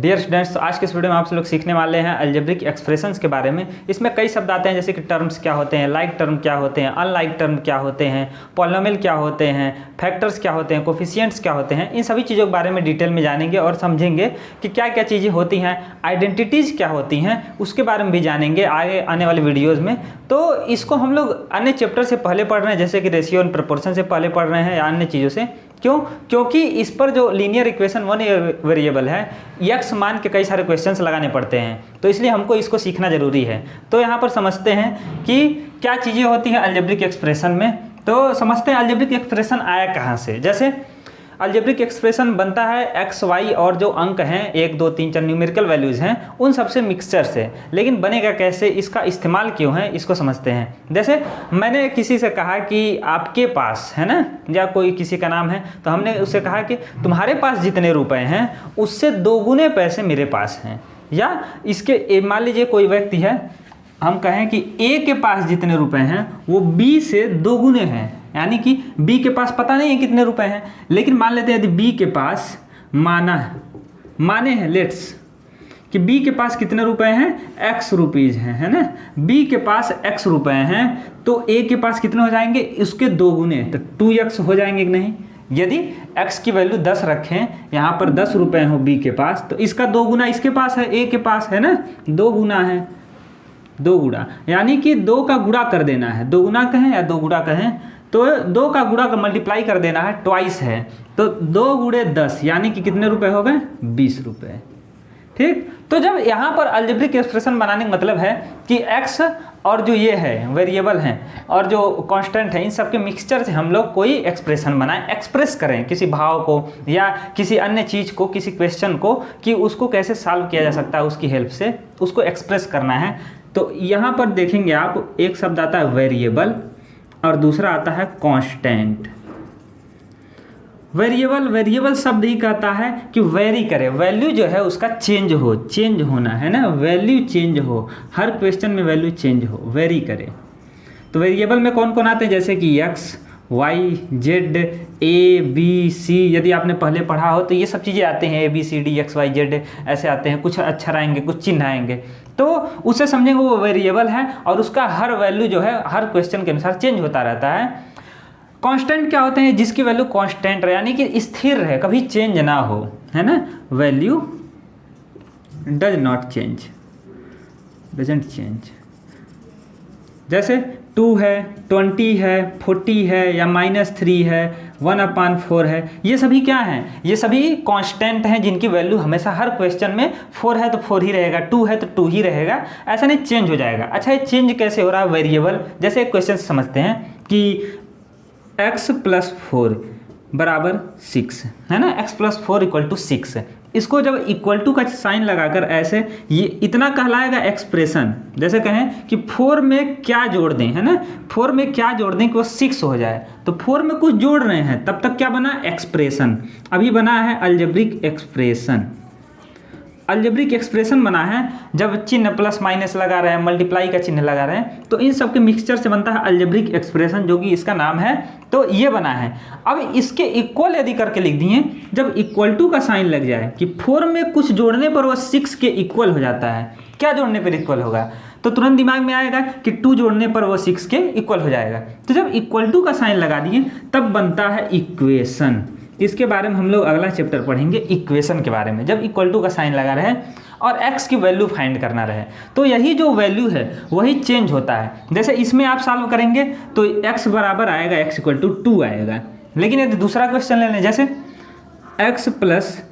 Dear students, तो आज के इस वीडियो में आप लोग सीखने वाले हैं अलजेब्रिक एक्सप्रेशंस के बारे में। इसमें कई शब्द आते हैं जैसे कि टर्म्स क्या होते हैं, लाइक टर्म क्या होते हैं, अनलाइक टर्म क्या होते हैं, पॉलिनोमियल क्या होते हैं, फैक्टर्स क्या होते हैं, कोफिशिएंट्स क्या होते हैं। इन सभी चीज़ों के बारे में डिटेल में जानेंगे और समझेंगे कि क्या क्या चीज़ें होती हैं, आइडेंटिटीज़ क्या होती हैं, उसके बारे में भी जानेंगे आगे आने वाले वीडियोज़ में। तो इसको हम लोग अन्य चैप्टर से पहले पढ़ रहे हैं, जैसे कि रेशियो एंड प्रोपोर्शन से पहले पढ़ रहे हैं या अन्य चीज़ों से। क्यों? क्योंकि इस पर जो लीनियर इक्वेशन वन वेरिएबल है, एक्स मान के कई सारे क्वेश्चंस लगाने पड़ते हैं, तो इसलिए हमको इसको सीखना ज़रूरी है। तो यहाँ पर समझते हैं कि क्या चीज़ें होती हैं अलजेब्रिक एक्सप्रेशन में। तो समझते हैं अलजेब्रिक एक्सप्रेशन आया कहाँ से। जैसे अलजेब्रिक एक्सप्रेशन बनता है एक्स वाई और जो अंक हैं 1 2 3 4 न्यूमेरिकल वैल्यूज़ हैं उन सबसे मिक्सचर से। लेकिन बनेगा कैसे, इसका इस्तेमाल क्यों है, इसको समझते हैं। जैसे मैंने किसी से कहा कि आपके पास है ना, या कोई किसी का नाम है, तो हमने उससे कहा कि तुम्हारे पास जितने रुपए हैं उससे 2 गुने पैसे मेरे पास हैं। या इसके मान लीजिए कोई व्यक्ति है, हम कहें कि ए के पास जितने रुपए हैं वो बी से 2 गुने हैं, यानी कि बी के पास पता नहीं है कितने रुपए हैं, लेकिन मान लेते हैं यदि बी के पास माने हैं लेट्स कि बी के पास कितने रुपए हैं, एक्स रुपीज़ हैं, है ना। बी के पास एक्स रुपए हैं तो ए के पास कितने हो जाएंगे, उसके 2 गुने, तो 2x हो जाएंगे कि नहीं। यदि x की वैल्यू 10 रखें, यहाँ पर 10 रुपए हो बी के पास, तो इसका 2 गुना इसके पास है, ए के पास है ना, 2 गुना है, 2 गुणा, यानी कि 2 का गुणा कर देना है। 2 गुना कहें या 2 गुणा कहें, तो 2 का गुणा का मल्टीप्लाई कर देना है, ट्वाइस है, तो 2 गुणे 10 यानी कि कितने रुपए हो गए, 20 रुपए। ठीक, तो जब यहाँ पर अलजेब्रिक एक्सप्रेशन बनाने का मतलब है कि x और जो ये है वेरिएबल हैं और जो कांस्टेंट है, इन सब के मिक्सचर से हम लोग कोई एक्सप्रेशन बनाएं, एक्सप्रेस करें किसी भाव को या किसी अन्य चीज़ को, किसी क्वेश्चन को, कि उसको कैसे सॉल्व किया जा सकता है, उसकी हेल्प से उसको एक्सप्रेस करना है। तो यहाँ पर देखेंगे आप, एक शब्द आता है वेरिएबल और दूसरा आता है कांस्टेंट। वेरिएबल शब्द ही कहता है कि वेरी करे, वैल्यू जो है उसका चेंज होना है ना, वैल्यू चेंज हो, हर क्वेश्चन में वैल्यू चेंज हो, वेरी करे। तो वेरिएबल में कौन कौन आते हैं, जैसे कि X Y Z A B C, यदि आपने पहले पढ़ा हो तो ये सब चीज़ें आते हैं, A B C D X Y Z ऐसे आते हैं, कुछ अक्षर आएंगे, कुछ चिन्ह आएंगे, तो उससे समझेंगे वो वेरिएबल है और उसका हर वैल्यू जो है हर क्वेश्चन के अनुसार चेंज होता रहता है। कांस्टेंट क्या होते हैं, जिसकी वैल्यू कांस्टेंट रहे, यानी कि स्थिर रहे, कभी चेंज ना हो, है ना। Value does not change, doesn't change. जैसे 2 है, 20 है, 40 है या -3 है, 1/4 है, ये सभी क्या हैं, ये सभी कांस्टेंट हैं जिनकी वैल्यू हमेशा हर क्वेश्चन में 4 है तो 4 ही रहेगा, 2 है तो 2 ही रहेगा, ऐसा नहीं चेंज हो जाएगा। अच्छा, ये चेंज कैसे हो रहा है वेरिएबल, जैसे एक क्वेश्चन समझते हैं कि x + 4 = 6 है ना, x + 4 = 6। इसको जब इक्वल टू का साइन लगाकर ऐसे, ये इतना कहलाएगा एक्सप्रेशन। जैसे कहें कि 4 में क्या जोड़ दें, है ना, 4 में क्या जोड़ दें कि वो 6 हो जाए, तो 4 में कुछ जोड़ रहे हैं, तब तक क्या बना, एक्सप्रेशन। अभी बना है अलजेब्रिक एक्सप्रेशन। अलजेब्रिक एक्सप्रेशन बना है जब चिन्ह प्लस माइनस लगा रहे हैं, मल्टीप्लाई का चिन्ह लगा रहे हैं, तो इन सब के मिक्सचर से बनता है अलजेब्रिक एक्सप्रेशन, जो कि इसका नाम है। तो ये बना है। अब इसके इक्वल यदि करके लिख दिए, जब इक्वल टू का साइन लग जाए कि 4 में कुछ जोड़ने पर वो 6 के इक्वल हो जाता है। क्या जोड़ने पर इक्वल होगा, तो तुरंत दिमाग में आएगा कि 2 जोड़ने पर वो 6 के इक्वल हो जाएगा। तो जब इक्वल टू का साइन लगा दिए तब बनता है इक्वेशन। इसके बारे में हम लोग अगला चैप्टर पढ़ेंगे, इक्वेशन के बारे में। जब इक्वल टू का साइन लगा रहे और x की वैल्यू फाइंड करना रहे, तो यही जो वैल्यू है वही चेंज होता है। जैसे इसमें आप सॉल्व करेंगे तो x बराबर आएगा, x = 2 आएगा। लेकिन यदि दूसरा क्वेश्चन ले लें, जैसे x +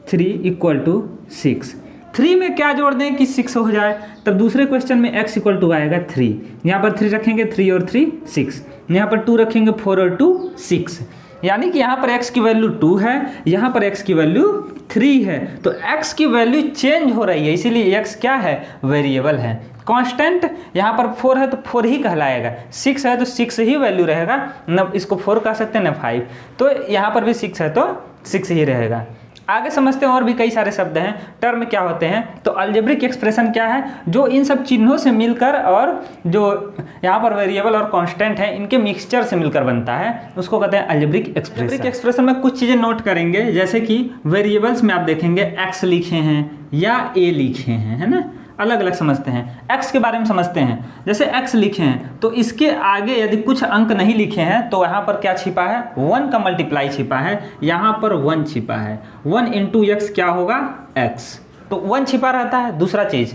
3 = 6, 3 में क्या जोड़ दें कि 6 हो जाए, तब दूसरे क्वेश्चन में x = आएगा 3। यहाँ पर 3 रखेंगे, 3 और 3 6, यहाँ पर 2 रखेंगे, 4 और 2 6, यानी कि यहाँ पर x की वैल्यू 2 है, यहाँ पर x की वैल्यू 3 है, तो x की वैल्यू चेंज हो रही है, इसीलिए x क्या है, वेरिएबल है। कांस्टेंट यहाँ पर 4 है तो 4 ही कहलाएगा, 6 है तो 6 ही वैल्यू रहेगा, न इसको 4 कह सकते हैं न 5, तो यहाँ पर भी 6 है तो 6 ही रहेगा। आगे समझते हैं, और भी कई सारे शब्द हैं। टर्म क्या होते हैं, तो अलजेब्रिक एक्सप्रेशन क्या है, जो इन सब चिन्हों से मिलकर और जो यहाँ पर वेरिएबल और कांस्टेंट है इनके मिक्सचर से मिलकर बनता है, उसको कहते हैं अलजेब्रिक एक्सप्रेशन। अलजेब्रिक एक्सप्रेशन में कुछ चीज़ें नोट करेंगे, जैसे कि वेरिएबल्स में आप देखेंगे x लिखे हैं या a लिखे हैं, है ना, अलग अलग समझते हैं। x के बारे में समझते हैं, जैसे x लिखे हैं तो इसके आगे यदि कुछ अंक नहीं लिखे हैं तो यहाँ पर क्या छिपा है, 1 का मल्टीप्लाई छिपा है, यहाँ पर 1 छिपा है। 1 इंटू एक्स क्या होगा, x, तो 1 छिपा रहता है। दूसरा चीज़,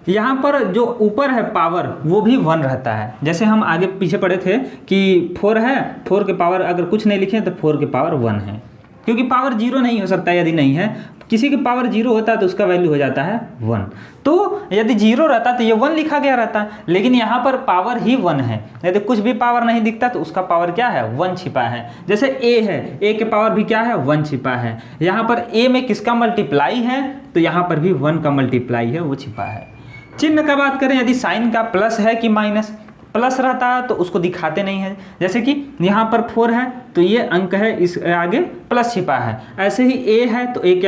यहाँ पर जो ऊपर है पावर वो भी 1 रहता है। जैसे हम आगे पीछे पढ़े थे कि 4 है, 4 के पावर अगर कुछ नहीं लिखे तो 4 के पावर 1 है, क्योंकि पावर 0 नहीं हो सकता। यदि नहीं है, किसी के पावर 0 होता है तो उसका वैल्यू हो जाता है 1। तो यदि 0 रहता तो ये 1 लिखा गया रहता, लेकिन यहाँ पर पावर ही 1 है। यदि कुछ भी पावर नहीं दिखता तो उसका पावर क्या है, 1 छिपा है। जैसे a है, a के पावर भी क्या है, 1 छिपा है। यहाँ पर a में किसका मल्टीप्लाई है, तो यहाँ पर भी 1 का मल्टीप्लाई है, वो छिपा है। चिन्ह का बात करें, यदि साइन का प्लस है कि माइनस, प्लस रहता है तो उसको दिखाते नहीं है। जैसे कि यहाँ पर 4 है तो ये अंक है, इस आगे प्लस छिपा है। ऐसे ही a है तो a के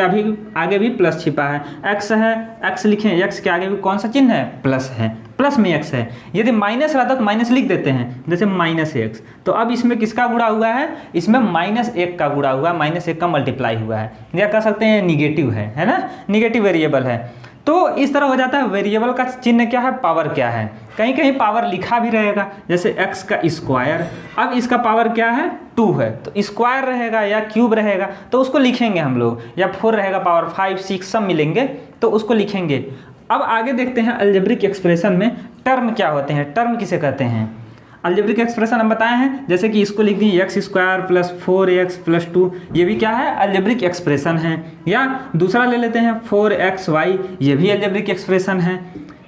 आगे भी प्लस छिपा है। x है, x लिखें, x के आगे भी कौन सा चिन्ह है, प्लस है, प्लस में x है। यदि माइनस रहता तो माइनस लिख देते हैं, जैसे -x। तो अब इसमें किसका गुणा हुआ है, इसमें -1 का गुणा हुआ, -1 का मल्टीप्लाई हुआ है, या कह सकते हैं निगेटिव है ना, निगेटिव वेरिएबल है। तो इस तरह हो जाता है। वेरिएबल का चिन्ह क्या है, पावर क्या है, कहीं कहीं पावर लिखा भी रहेगा, जैसे x का स्क्वायर। अब इसका पावर क्या है, 2 है, तो स्क्वायर रहेगा या क्यूब रहेगा तो उसको लिखेंगे हम लोग, या 4 रहेगा, पावर 5 6 सब मिलेंगे तो उसको लिखेंगे। अब आगे देखते हैं अलजेब्रिक एक्सप्रेशन में टर्म क्या होते हैं। टर्म किसे कहते हैं, अलजेब्रिक एक्सप्रेशन हम बताए हैं, जैसे कि इसको लिख दी x² + 4x + 2, ये भी क्या है, अलजेब्रिक एक्सप्रेशन है। या दूसरा ले लेते हैं 4xy, ये भी अलजेब्रिक एक्सप्रेशन है।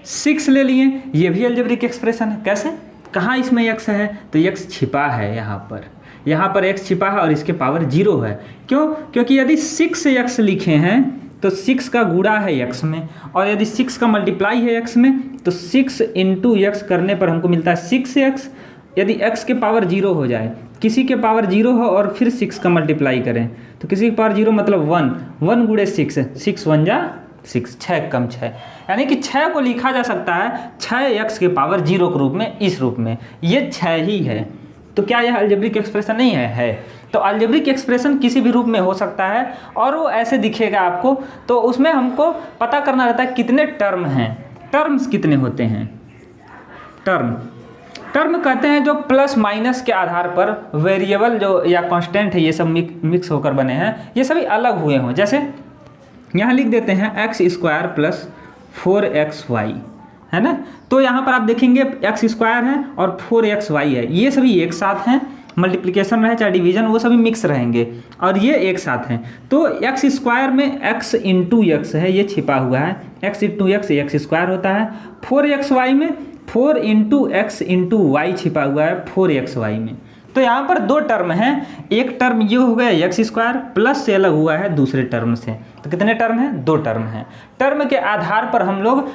6 ले लिए, ये भी अलजेब्रिक एक्सप्रेशन है। कैसे, कहाँ इसमें x है, तो x छिपा है, यहाँ पर x छिपा है और इसके पावर 0 है। क्यों, क्योंकि यदि 6x लिखे हैं तो 6 का गुणा है x में, और यदि 6 का मल्टीप्लाई है x में तो 6 इंटू x करने पर हमको मिलता है 6x। यदि x के पावर 0 हो जाए, किसी के पावर 0 हो और फिर 6 का मल्टीप्लाई करें, तो किसी के पावर 0 मतलब 1 गुणे 6, 6 1 जा 6, 6 कम 6, यानी कि 6 को लिखा जा सकता है 6x के पावर 0 के रूप में, इस रूप में, ये 6 ही है। तो क्या यह अलजेब्रिक एक्सप्रेशन नहीं है? तो अलजेब्रिक एक्सप्रेशन किसी भी रूप में हो सकता है और वो ऐसे दिखेगा आपको। तो उसमें हमको पता करना रहता है कितने टर्म हैं, टर्म्स कितने होते हैं। टर्म कहते हैं जो प्लस माइनस के आधार पर वेरिएबल जो या कांस्टेंट है, ये सब मिक्स होकर बने हैं, ये सभी अलग हुए हों। जैसे यहाँ लिख देते हैं x² + 4xy, है ना। तो यहाँ पर आप देखेंगे x² है और 4xy है, ये सभी एक साथ हैं, मल्टीप्लिकेशन रहे चाहे डिवीजन, वो सभी मिक्स रहेंगे और ये एक साथ हैं। तो x² में x इंटू x है, ये छिपा हुआ है, x इंटू x x² होता है। 4xy में 4 इंटू x इंटू y छिपा हुआ है 4xy में। तो यहाँ पर 2 टर्म हैं, एक टर्म ये हो गया x² प्लस से अलग हुआ है दूसरे टर्म से। तो कितने टर्म हैं, 2 टर्म हैं। टर्म के आधार पर हम लोग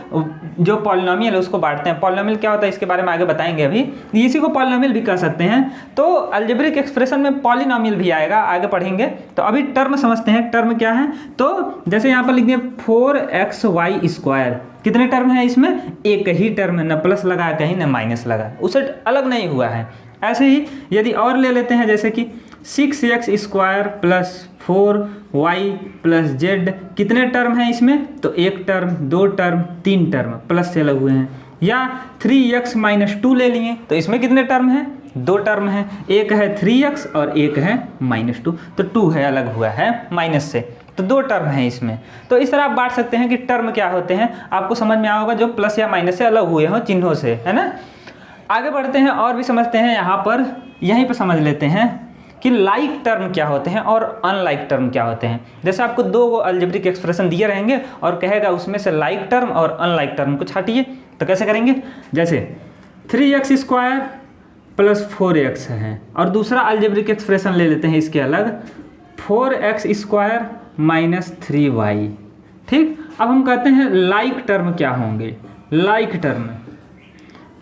जो पॉलिनोमियल है उसको बांटते हैं। पॉलिनोमियल क्या होता है इसके बारे में आगे बताएंगे, अभी इसी को पॉलिनोमियल भी कह सकते हैं। तो अलजेब्रिक एक्सप्रेशन में पॉलिनोमियल भी आएगा, आगे पढ़ेंगे। तो अभी टर्म समझते हैं, टर्म क्या है। तो जैसे यहाँ पर लिख दिए 4xy², कितने टर्म है इसमें, एक ही टर्म है, न प्लस लगा कहीं न माइनस लगा, उससे अलग नहीं हुआ है। ऐसे ही यदि और ले लेते हैं, जैसे कि 6x² + 4y + z, कितने टर्म हैं इसमें, तो 1 टर्म, 2 टर्म, 3 टर्म, प्लस से अलग हुए हैं। या 3x - 2 ले लिए, तो इसमें कितने टर्म हैं, 2 टर्म हैं, एक है 3x और एक है -2, तो 2 है, अलग हुआ है माइनस से, तो 2 टर्म है इसमें। तो इस तरह आप बांट सकते हैं कि टर्म क्या होते हैं, आपको समझ में आया होगा, जो प्लस या माइनस से अलग हुए हों चिन्हों से, है ना। आगे बढ़ते हैं और भी समझते हैं। यहाँ पर यहीं पर समझ लेते हैं कि लाइक टर्म क्या होते हैं और अनलाइक टर्म क्या होते हैं। जैसे आपको 2 अलजेब्रिक एक्सप्रेशन दिए रहेंगे और कहेगा उसमें से लाइक टर्म और अनलाइक टर्म को छाटिए, तो कैसे करेंगे। जैसे 3x² + 4x है, और दूसरा अलजेब्रिक एक्सप्रेशन ले लेते हैं इसके अलग, 4x² - 3y। ठीक, अब हम कहते हैं लाइक टर्म क्या होंगे।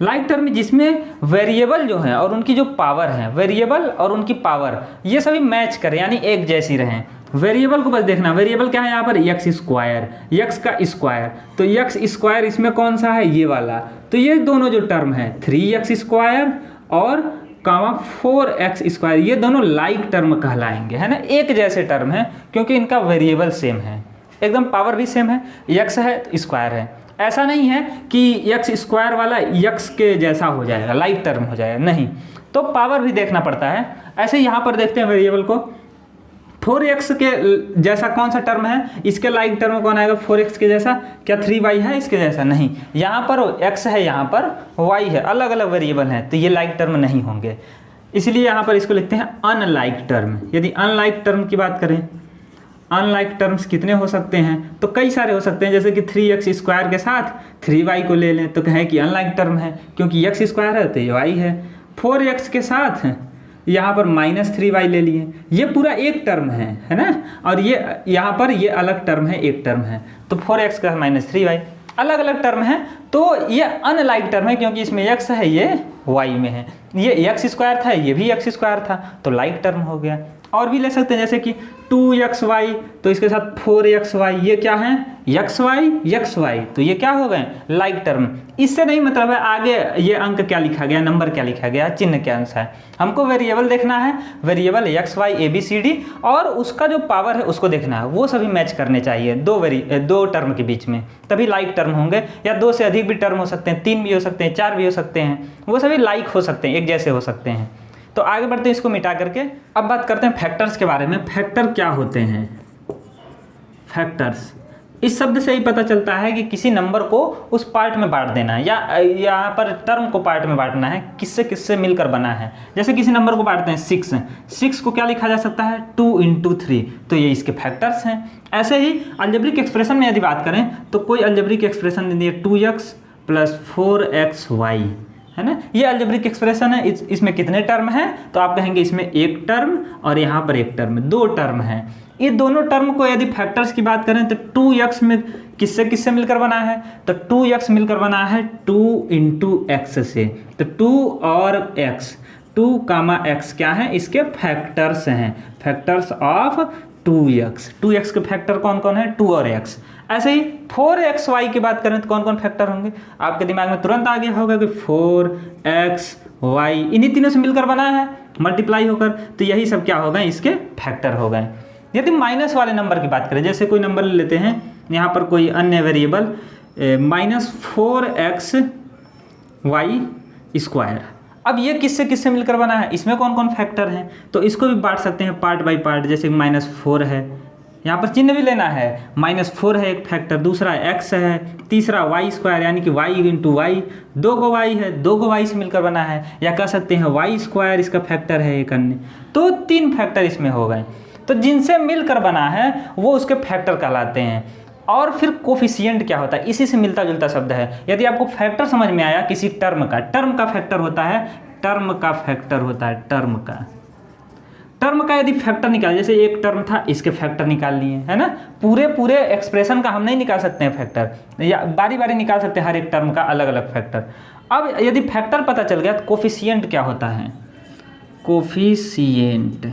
लाइक टर्म जिसमें वेरिएबल जो हैं और उनकी जो पावर है, वेरिएबल और उनकी पावर ये सभी मैच करें, यानी एक जैसी रहें। वेरिएबल को बस देखना, वेरिएबल क्या है यहाँ पर, एक्स स्क्वायर, एक्स का स्क्वायर, तो एक्स स्क्वायर इसमें कौन सा है, ये वाला। तो ये दोनों जो टर्म है 3x स्क्वायर और कामा 4x स्क्वायर, ये दोनों लाइक टर्म कहलाएंगे, है ना, एक जैसे टर्म है क्योंकि इनका वेरिएबल सेम है, एकदम पावर भी सेम है, x है तो स्क्वायर है। ऐसा नहीं है कि x स्क्वायर वाला x के जैसा हो जाएगा, लाइक टर्म हो जाएगा, नहीं, तो पावर भी देखना पड़ता है। ऐसे यहाँ पर देखते हैं वेरिएबल को, 4x के जैसा कौन सा टर्म है, इसके लाइक टर्म कौन आएगा, 4x के जैसा, क्या 3y है इसके जैसा, नहीं, यहाँ पर x है, यहाँ पर y है, अलग अलग वेरिएबल हैं, तो ये लाइक टर्म नहीं होंगे, इसलिए यहाँ पर इसको लिखते हैं अनलाइक टर्म। यदि अनलाइक टर्म की बात करें, अनलाइक टर्म्स कितने हो सकते हैं, तो कई सारे हो सकते हैं, जैसे कि 3x स्क्वायर के साथ 3y को ले लें तो कहें कि अनलाइक टर्म है क्योंकि x स्क्वायर है तो ये y है। 4x के साथ यहाँ पर -3y ले लिए, ये पूरा एक टर्म है ना, और ये यहाँ पर ये अलग टर्म है, एक टर्म है, तो 4x का -3y अलग अलग टर्म है, तो ये अनलाइक टर्म है क्योंकि इसमें x है, ये y में है, ये x स्क्वायर था, ये भी x स्क्वायर था, तो लाइक टर्म हो गया। और भी ले सकते हैं जैसे कि 2xy, तो इसके साथ 4xy, ये क्या है, xy, तो ये क्या हो गए, लाइक टर्म। इससे नहीं मतलब है आगे ये अंक क्या लिखा गया, नंबर क्या लिखा गया, चिन्ह क्या आंसर है, हमको वेरिएबल देखना है, वेरिएबल xy abcd और उसका जो पावर है उसको देखना है, वो सभी मैच करने चाहिए दो टर्म के बीच में, तभी लाइक टर्म होंगे, या 2 से अधिक भी टर्म हो सकते हैं, 3 भी हो सकते हैं, 4 भी हो सकते हैं, वो सभी लाइक हो सकते हैं, एक जैसे हो सकते हैं। तो आगे बढ़ते हैं इसको मिटा करके, अब बात करते हैं फैक्टर्स के बारे में। फैक्टर क्या होते हैं, फैक्टर्स, इस शब्द से ही पता चलता है कि किसी नंबर को उस पार्ट में बांट देना है, या यहाँ पर टर्म को पार्ट में बांटना है, किससे किससे मिलकर बना है। जैसे किसी नंबर को बांटते हैं 6 को क्या लिखा जा सकता है, 2 × 3, तो ये इसके फैक्टर्स हैं। ऐसे ही अलजेब्रिक एक्सप्रेशन में यदि बात करें तो कोई अलजेब्रिक एक्सप्रेशन दे दिए 2x + 4xy, है ना, ये अलजेब्रिक एक्सप्रेशन है, इसमें कितने टर्म हैं, तो आप कहेंगे इसमें एक टर्म और यहाँ पर एक टर्म, 2 टर्म हैं। ये दोनों टर्म को यदि फैक्टर्स की बात करें तो 2x में किससे किससे मिलकर बना है, तो 2x मिलकर बना है 2 × x से, तो 2 और x, 2, x क्या है, इसके फैक्टर्स हैं, फैक्टर्स ऑफ 2x। 2x के फैक्टर कौन कौन है, 2 और x। ऐसे ही 4xy की बात करें तो कौन कौन फैक्टर होंगे, आपके दिमाग में तुरंत आ गया होगा कि 4xy इन्हीं तीनों से मिलकर बना है, मल्टीप्लाई होकर, तो यही सब क्या हो गए, इसके फैक्टर हो गए। यदि माइनस वाले नंबर की बात करें, जैसे कोई नंबर ले लेते हैं, यहाँ पर कोई अन्य वेरिएबल -4xy², अब ये किससे किससे मिलकर बना है, इसमें कौन कौन फैक्टर हैं, तो इसको भी बांट सकते हैं पार्ट बाय पार्ट। जैसे -4 है, यहाँ पर चिन्ह भी लेना है, -4 है एक फैक्टर, दूसरा x है, तीसरा y² यानी कि y × y, 2 को y है, 2 को y से मिलकर बना है, या कह सकते हैं y² इसका फैक्टर है एक अन्य, तो 3 फैक्टर इसमें हो गए। तो जिनसे मिलकर बना है वो उसके फैक्टर कहलाते हैं। और फिर कोफिशिएंट क्या होता है, इसी से मिलता जुलता शब्द है। यदि आपको फैक्टर समझ में आया किसी टर्म का फैक्टर होता है, टर्म का फैक्टर होता है, टर्म का यदि फैक्टर निकाल, जैसे एक टर्म था इसके फैक्टर निकाल लिए, है ना, पूरे एक्सप्रेशन का हम नहीं निकाल सकते हैं फैक्टर, या बारी बारी निकाल सकते हैं हर एक टर्म का अलग अलग फैक्टर। अब यदि फैक्टर पता चल गया तो कोफिशिएंट क्या होता है, कोफिशिएंट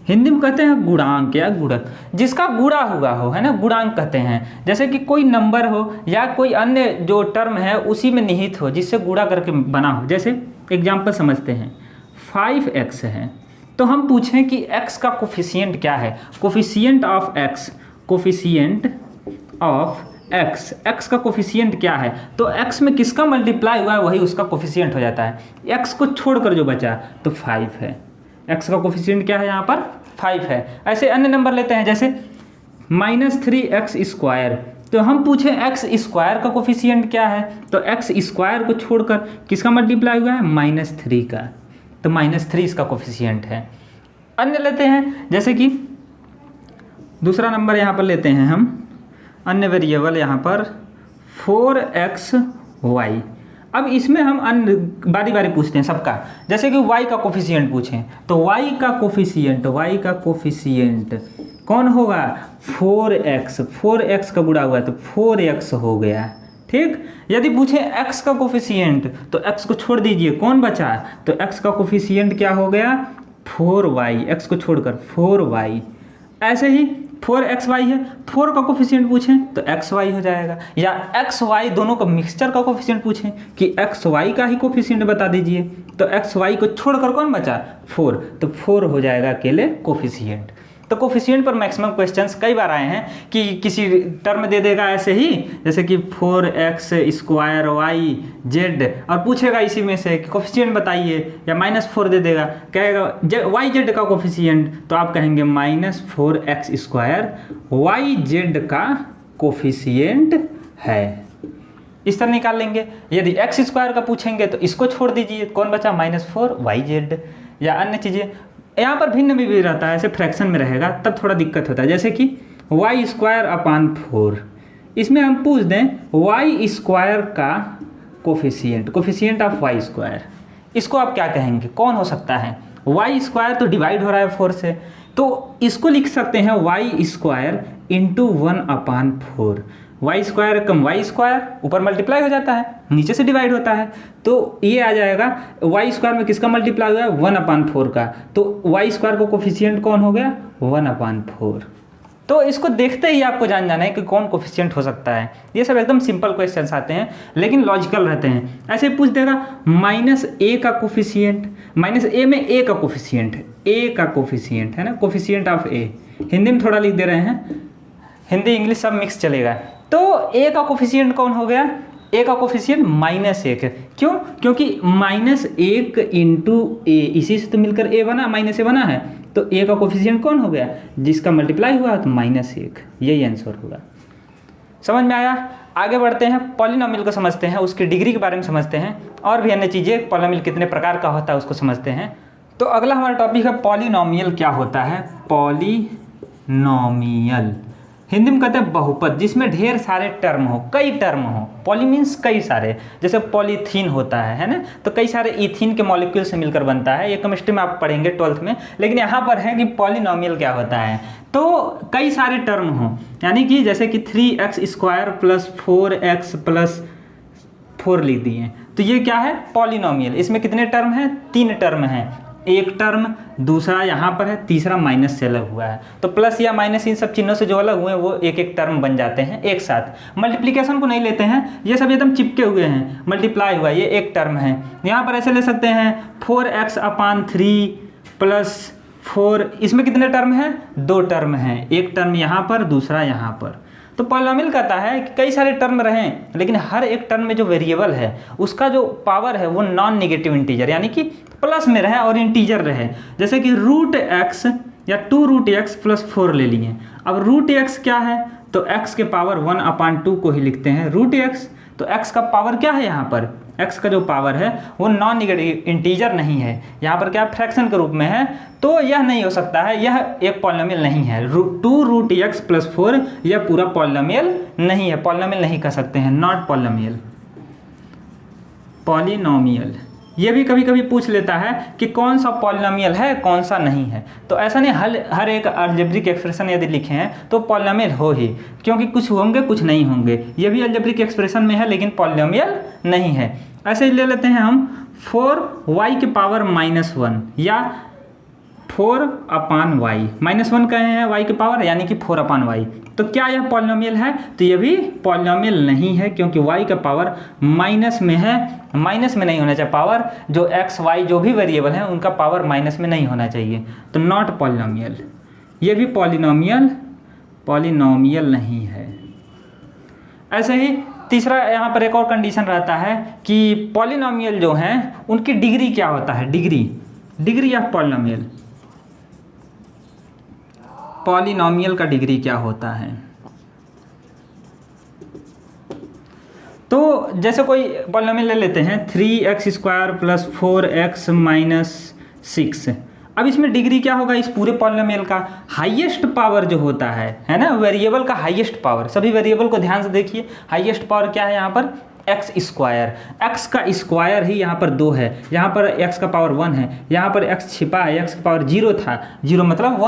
हिंदी में कहते हैं गुणांक या गुणक, जिसका गुणा हुआ हो, है ना, गुणांक कहते हैं। जैसे कि कोई नंबर हो या कोई अन्य जो टर्म है उसी में निहित हो, जिससे गुणा करके बना हो। जैसे एग्जाम्पल समझते हैं, 5x है, तो हम पूछें कि x का कोफिशिएंट क्या है, coefficient of x, coefficient of x, x का कोफिशिएंट क्या है, तो x में किसका मल्टीप्लाई हुआ है वही उसका कोफिशिएंट हो जाता है। x को छोड़कर जो बचा तो 5 है, x का कोफिशिएंट क्या है यहाँ पर 5 है। ऐसे अन्य नंबर लेते हैं, जैसे -3x², तो हम पूछे x² का कोफिशिएंट क्या है, तो x² को छोड़कर किसका मल्टीप्लाई हुआ है, -3 का, तो -3 इसका कोफिशिएंट है। अन्य लेते हैं, जैसे कि दूसरा नंबर यहाँ पर लेते हैं हम, अन्य वेरिएबल यहाँ पर 4xy। अब इसमें हम अन्य बारी बारी पूछते हैं सबका, जैसे कि y का कोफिशिएंट पूछें तो y का कोफिशिएंट कौन होगा, 4x का गुणा हुआ तो 4x हो गया, ठीक। यदि पूछे x का कोफिशिएंट तो x को छोड़ दीजिए, कौन बचा, तो x का कोफिशिएंट क्या हो गया, 4y, x को छोड़कर 4y। ऐसे ही 4xy है, 4 का कोफिशिएंट पूछें तो xy हो जाएगा, या xy दोनों का मिक्सचर का कोफिशिएंट पूछें कि xy का ही कोफिशिएंट बता दीजिए, तो xy को छोड़कर कौन बचा 4, तो 4 हो जाएगा अकेले कोफिशिएंट। तो कोफिशिएंट पर मैक्सिमम क्वेश्चंस कई बार आए हैं कि किसी टर्म दे देगा ऐसे ही, जैसे कि 4x स्क्वायर वाई जेड, और पूछेगा इसी में से कि कोफिशिएंट बताइए, या -4 दे देगा, कहेगा वाई जेड का कोफिशिएंट, तो आप कहेंगे -4x स्क्वायर वाई जेड का कोफिशिएंट है। इस तरह निकाल लेंगे। यदि एक्स स्क्वायर का पूछेंगे तो इसको छोड़ दीजिए, कौन बचा -4yz, या अन्य चीज़ें। यहाँ पर भिन्न भी रहता है, ऐसे फ्रैक्शन में रहेगा तब थोड़ा दिक्कत होता है, जैसे कि y²/4, इसमें हम पूछ दें y² का कोफिशिएंट ऑफ y², इसको आप क्या कहेंगे, कौन हो सकता है। y² तो डिवाइड हो रहा है 4 से, तो इसको लिख सकते हैं y² × 1/4। y² कम y², ऊपर मल्टीप्लाई हो जाता है, नीचे से डिवाइड होता है, तो ये आ जाएगा y² में किसका मल्टीप्लाई हुआ है 1/4 का, तो y² को कोफिशिएंट कौन हो गया 1/4। तो इसको देखते ही आपको जान जाना है कि कौन कोफिशिएंट हो सकता है। ये सब एकदम सिंपल क्वेश्चंस आते हैं लेकिन लॉजिकल रहते हैं। ऐसे पूछ देगा -a का कोफिशिएंट, -a में a का कोफिशिएंट, a का कोफिशिएंट है ना, कोफिशिएंट ऑफ a, हिंदी में थोड़ा लिख दे रहे हैं, हिंदी इंग्लिश सब मिक्स चलेगा। तो a का कोफिशिएंट कौन हो गया, a का कोफिशिएंट -1, क्यों, क्योंकि -1 × a, इसी से तो मिलकर a बना, -a बना है, तो a का कोफिशिएंट कौन हो गया, जिसका मल्टीप्लाई हुआ तो -1, यही आंसर होगा। समझ में आया। आगे बढ़ते हैं, पॉलिनोमियल को समझते हैं, उसकी डिग्री के बारे में समझते हैं, और भी अन्य चीज़ें, पॉलिनोमियल कितने प्रकार का होता है उसको समझते हैं। तो अगला हमारा टॉपिक है पॉलिनोमियल क्या होता है। पॉलिनोमियल हिंदी में कहते हैं बहुपद, जिसमें ढेर सारे टर्म हो, कई टर्म हो। पॉली मीन्स कई सारे, जैसे पॉलीथीन होता है ना, तो कई सारे इथीन के मॉलिक्यूल से मिलकर बनता है, ये केमिस्ट्री में आप पढ़ेंगे 12th में। लेकिन यहाँ पर है कि पॉलिनोमियल क्या होता है, तो कई सारे टर्म हो, यानी कि जैसे कि 3x² + 4x + 4 लिख दिए, तो ये क्या है पॉलिनोमियल। इसमें कितने टर्म हैं, 3 टर्म हैं, एक टर्म, दूसरा यहाँ पर है, तीसरा माइनस से अलग हुआ है, तो प्लस या माइनस इन सब चिन्हों से जो अलग हुए हैं वो एक एक टर्म बन जाते हैं एक साथ। मल्टीप्लिकेशन को नहीं लेते हैं, ये सब एकदम चिपके हुए हैं, मल्टीप्लाई हुआ ये एक टर्म है। यहाँ पर ऐसे ले सकते हैं 4x/3 + 4, इसमें कितने टर्म हैं, 2 टर्म हैं, एक टर्म यहाँ पर, दूसरा यहाँ पर। तो पॉलिनोमियल कहता है कि कई सारे टर्म रहें लेकिन हर एक टर्म में जो वेरिएबल है उसका जो पावर है वो नॉन नेगेटिव इंटीजर, यानी कि प्लस में रहे और इंटीजर रहे। जैसे कि √x या 2√x + 4 ले लिए। अब √x क्या है, तो x के पावर 1/2 को ही लिखते हैं √x, तो x का पावर क्या है, यहाँ पर x का जो पावर है वो नॉन नेगेटिव इंटीजर नहीं है, यहाँ पर क्या फ्रैक्शन के रूप में है, तो यह नहीं हो सकता है, यह एक पॉलिनोमियल नहीं है। 2√x + 4 यह पूरा पॉलिनोमियल नहीं है, पॉलिनोमियल नहीं कह सकते हैं, नॉट पॉलिनोमियल। पॉलिनोमियल ये भी कभी कभी पूछ लेता है कि कौन सा पॉलिनोमियल है कौन सा नहीं है, तो ऐसा नहीं हर एक अलजेब्रिक एक्सप्रेशन यदि लिखे हैं तो पॉलिनोमियल हो ही, क्योंकि कुछ होंगे कुछ नहीं होंगे। ये भी अलजेब्रिक एक्सप्रेशन में है लेकिन पॉलिनोमियल नहीं है। ऐसे ही ले लेते हैं हम 4y की पावर -1 या 4/y, -1 कहे हैं y की पावर यानी कि 4/y, तो क्या यह पॉलिनोमियल है, तो यह भी पॉलिनोमियल नहीं है, क्योंकि y का पावर माइनस में है, माइनस में नहीं होना चाहिए पावर, जो x y जो भी वेरिएबल हैं उनका पावर माइनस में नहीं होना चाहिए, तो नॉट पॉलिनोमियल। ये भी पॉलिनोमियल नहीं है। ऐसे ही तीसरा यहाँ पर एक और कंडीशन रहता है कि पॉलिनोमियल जो हैं उनकी डिग्री क्या होता है, डिग्री ऑफ पॉलिनोमियल का डिग्री क्या होता है। तो जैसे कोई पॉलिनोमियल ले लेते हैं 3x² + 4x - 6, अब इसमें डिग्री क्या होगा, इस पूरे पॉलिनोमियल का हाईएस्ट पावर जो होता है ना, वेरिएबल का हाईएस्ट पावर, सभी वेरिएबल को ध्यान से देखिए, हाईएस्ट पावर क्या है यहाँ पर x², x का स्क्वायर ही यहाँ पर 2 है, यहाँ पर x का पावर 1 है, यहाँ पर x छिपा है, x का पावर 0 था, 0 मतलब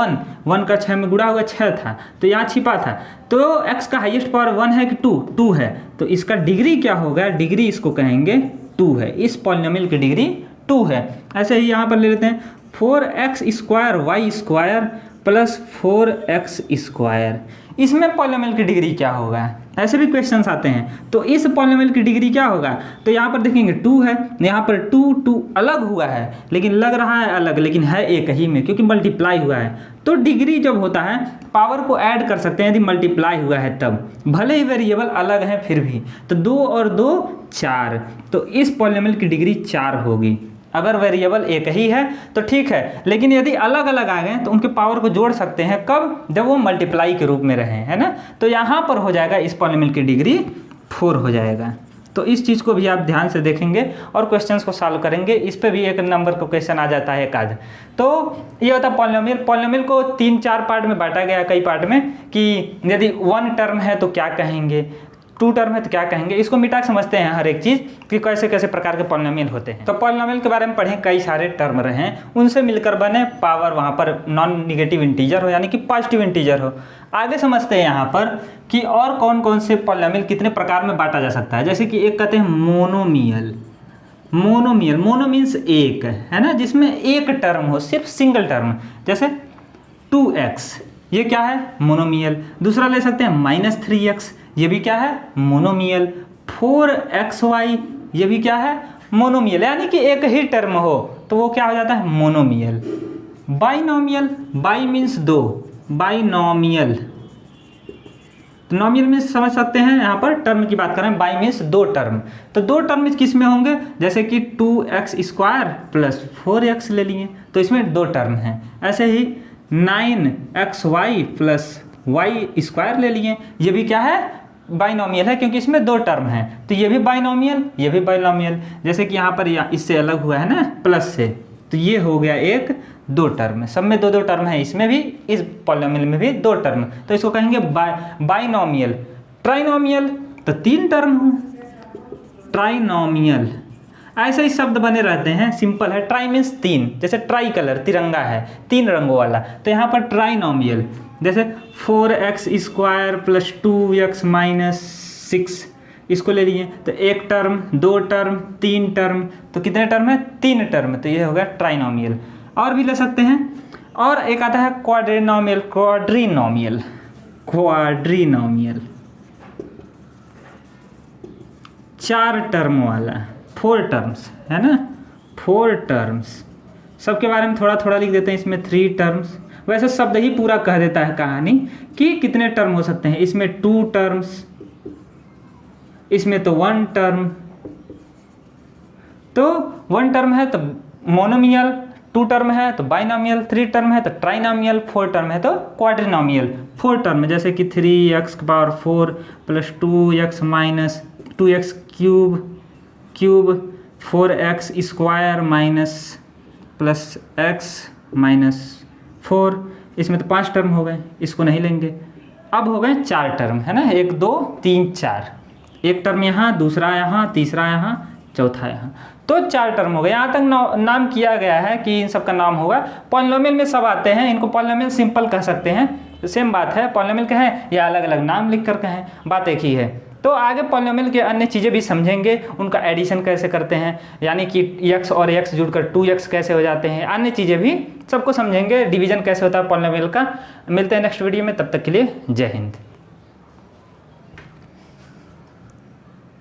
1 का 6 में गुणा हुआ 6 था, तो यहाँ छिपा था, तो x का हाईएस्ट पावर 1 है कि 2 है, तो इसका डिग्री क्या होगा, डिग्री इसको कहेंगे 2 है, इस पॉलिनोमियल की डिग्री 2 है। ऐसे ही यहाँ पर ले लेते हैं 4x² प्लस 4x²। इसमें पॉलिनोमियल की डिग्री क्या होगा, ऐसे भी क्वेश्चंस आते हैं। तो इस पॉलिनोमियल की डिग्री क्या होगा, तो यहाँ पर देखेंगे 2 है, यहाँ पर 2 अलग हुआ है, लेकिन लग रहा है अलग, लेकिन है एक ही में, क्योंकि मल्टीप्लाई हुआ है। तो डिग्री जब होता है पावर को ऐड कर सकते हैं यदि मल्टीप्लाई हुआ है तब, भले ही वेरिएबल अलग है फिर भी। तो 2 और 2 4, तो इस पॉलिनोमियल की डिग्री 4 होगी। अगर वेरिएबल एक ही है तो ठीक है, लेकिन यदि अलग अलग आ गए तो उनके पावर को जोड़ सकते हैं, कब, जब वो मल्टीप्लाई के रूप में रहे, है ना। तो यहाँ पर हो जाएगा इस पॉलिनोमियल की डिग्री 4 हो जाएगा। तो इस चीज़ को भी आप ध्यान से देखेंगे और क्वेश्चंस को सॉल्व करेंगे। इस पे भी एक नंबर का क्वेश्चन आ जाता है एक आध। तो ये होता है पॉलिनोमियल। पॉलिनोमियल को 3-4 पार्ट में बांटा गया, कई पार्ट में, कि यदि 1 टर्म है तो क्या कहेंगे, 2 टर्म है तो क्या कहेंगे। इसको मिटा के समझते हैं हर एक चीज़ कि कैसे कैसे प्रकार के पॉलिनोमियल होते हैं। तो पॉलिनोमियल के बारे में पढ़ें, कई सारे टर्म रहे हैं, उनसे मिलकर बने पावर वहाँ पर नॉन निगेटिव इंटीजर हो यानी कि पॉजिटिव इंटीजर हो। आगे समझते हैं यहाँ पर कि और कौन कौन से पॉलिनोमियल कितने प्रकार में बांटा जा सकता है। जैसे कि एक कहते हैं मोनोमियल। मोनो मीन्स एक, है ना, जिसमें एक टर्म हो, सिर्फ सिंगल टर्म, जैसे 2x, ये क्या है, मोनोमियल। दूसरा ले सकते हैं -3x, ये भी क्या है, मोनोमियल। 4xy, ये भी क्या है, मोनोमियल, यानी कि एक ही टर्म हो तो वो क्या हो जाता है, monomial. Binomial, by means 2, binomial. तो नॉमियल में समझ सकते हैं, यहाँ पर टर्म की बात करें, बाई मीन्स 2 टर्म। तो 2 टर्म किस में होंगे, जैसे कि 2x² प्लस 4x ले लिए, तो इसमें 2 टर्म हैं। ऐसे ही 9xy प्लस y² ले लिए, ये भी क्या है, बाइनोमियल है, क्योंकि इसमें 2 टर्म हैं। तो ये भी बाइनोमियल, ये भी बाइनोमियल। जैसे कि यहाँ पर इससे अलग हुआ है ना, प्लस से, तो ये हो गया 1-2 टर्म। सब में 2-2 टर्म है, इसमें भी, इस पॉलिनोमियल में भी 2 टर्म, तो इसको कहेंगे बाइनोमियल। ट्राइनोमियल, तो 3 टर्म हो, ट्राइनोमियल। ऐसे ही शब्द बने रहते हैं, सिंपल है। ट्राई मीन्स 3, जैसे ट्राई कलर, तिरंगा है, 3 रंगों वाला, तो यहाँ पर ट्राइनोमियल। जैसे 4x² प्लस 2x माइनस 6, इसको ले लिए, तो 1 टर्म, 2 टर्म, 3 टर्म, तो कितने टर्म है, 3 टर्म, तो ये हो गया ट्राइनोमियल। और भी ले सकते हैं, और एक आता है क्वाड्रिनोमियल। क्वाड्रिनोमियल, क्वाड्रिनोमियल 4 टर्म वाला, 4 टर्म्स, है ना, 4 टर्म्स। सबके बारे में थोड़ा थोड़ा लिख देते हैं। इसमें 3 टर्म्स, वैसे शब्द ही पूरा कह देता है कहानी कि कितने टर्म हो सकते हैं। इसमें 2 टर्म्स, इसमें तो 1 टर्म, तो 1 टर्म है तो मोनोमियल, 2 टर्म है तो बाइनोमियल, 3 टर्म है तो ट्राइनोमियल, 4 टर्म है तो क्वाड्रिनोमियल। 4 टर्म जैसे कि 3x⁴ plus 2x minus 2x cube 4x² minus plus x minus 4, इसमें तो 5 टर्म हो गए, इसको नहीं लेंगे। अब हो गए 4 टर्म, है ना, 1 2 3 4, एक टर्म यहाँ, दूसरा यहाँ, तीसरा यहाँ, चौथा यहाँ, तो 4 टर्म हो गए। यहाँ तक नाम किया गया है कि इन सब का नाम होगा। पॉलिनोमियल में सब आते हैं, इनको पॉलिनोमियल सिंपल कह सकते हैं, सेम बात है। पॉलिनोमियल कहें या अलग अलग नाम लिख कर कहें, बात एक ही है। तो आगे पॉलिनोमियल के अन्य चीज़ें भी समझेंगे, उनका एडिशन कैसे करते हैं, यानी कि x और x जुड़कर 2x कैसे हो जाते हैं, अन्य चीज़ें भी सबको समझेंगे। डिवीजन कैसे होता है पॉलिनोमियल का। मिलते हैं नेक्स्ट वीडियो में, तब तक के लिए जय हिंद।